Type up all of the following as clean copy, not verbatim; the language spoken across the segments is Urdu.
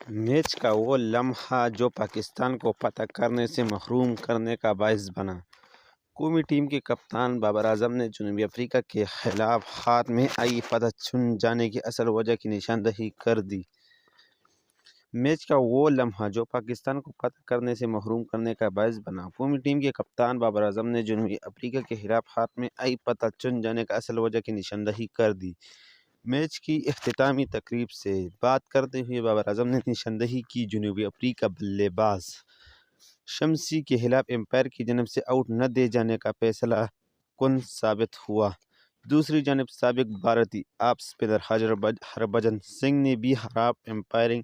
میچ کا وہ لمحہ جو پاکستان کو فتح کرنے سے محروم کرنے کا باعث بنا۔ قومی ٹیم کے کپتان بابر اعظم نے جنوبی افریقہ کے خلاف ہاتھ میں آئی فتح چھن جانے کی اصل وجہ کی نشاندہی کر دی۔ میچ کا وہ لمحہ جو پاکستان کو فتح کرنے سے محروم کرنے کا باعث بنا۔ قومی ٹیم کے کپتان بابر اعظم نے جنوبی افریقہ کے خلاف ہاتھ میں آئی فتح چھن جانے کا اصل وجہ کی نشاندہی کر دی۔ میچ کی اختتامی تقریب سے بات کرتے ہوئے بابر اعظم نے نشاندہی کی جنوبی افریقہ بلے باز شمسی کے خلاف امپائر کی جانب سے آؤٹ نہ دیے جانے کا فیصلہ کن ثابت ہوا۔ دوسری جانب سابق بھارتی آف اسپنر ہربھجن سنگھ نے بھی خراب امپائرنگ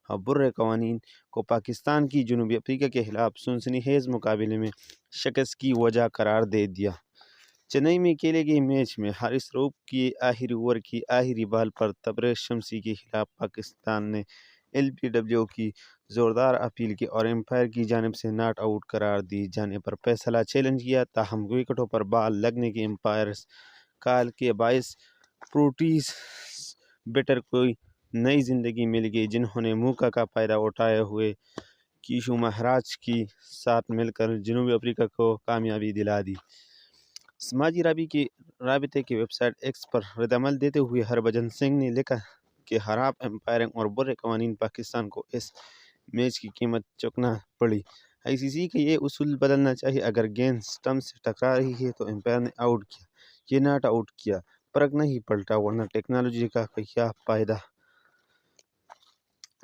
اور برے قوانین کو پاکستان کی جنوبی افریقہ کے خلاف سنسنی خیز مقابلے میں شکست کی وجہ قرار دے دیا۔ چنئی میں کھیلے گئے میچ میں حارث رؤف کے آخری اوور کی آخری بال پر تبریز شمسی کے خلاف پاکستان نے ایل بی ڈبلیو کی زوردار اپیل کی اور امپائر کی جانب سے ناٹ آؤٹ قرار دیے جانے پر فیصلہ چیلنج کیا، تاہم وکٹوں پر بال لگنے کی امپائرز کال کے باعث پروٹیز بیٹر کو نئی زندگی مل گئی، جنہوں نے موقع کا فائدہ اٹھاتے ہوئے کیشو مہاراج کے ساتھ مل کر جنوبی افریقہ کو کامیابی دلا دی۔ سماجی رابطے کی ویب سائٹ ایکس پر ردعمل دیتے ہوئے ہربھجن سنگھ نے لکھا کہ خراب امپائرنگ اور برے قوانین پاکستان کو اس میچ کی قیمت چکانا پڑی۔ آئی سی سی کا یہ اصول بدلنا چاہیے۔ اگر گیند سٹمپ سے ٹکرا رہی ہے تو امپائر نے آؤٹ کیا، یہ ناٹ آؤٹ کیا، فرق نہیں پڑتا، ورنہ ٹیکنالوجی کا کیا فائدہ۔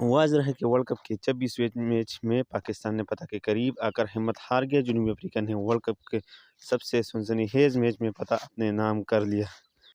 واضح ہے کہ ورلڈ کپ کے 26ویں میچ میں پاکستان نے فتح کے قریب آ کر ہمت ہار گیا۔ جنوبی افریقہ نے ورلڈ کپ کے سب سے سنسنی خیز میچ میں فتح اپنے نام کر لیا۔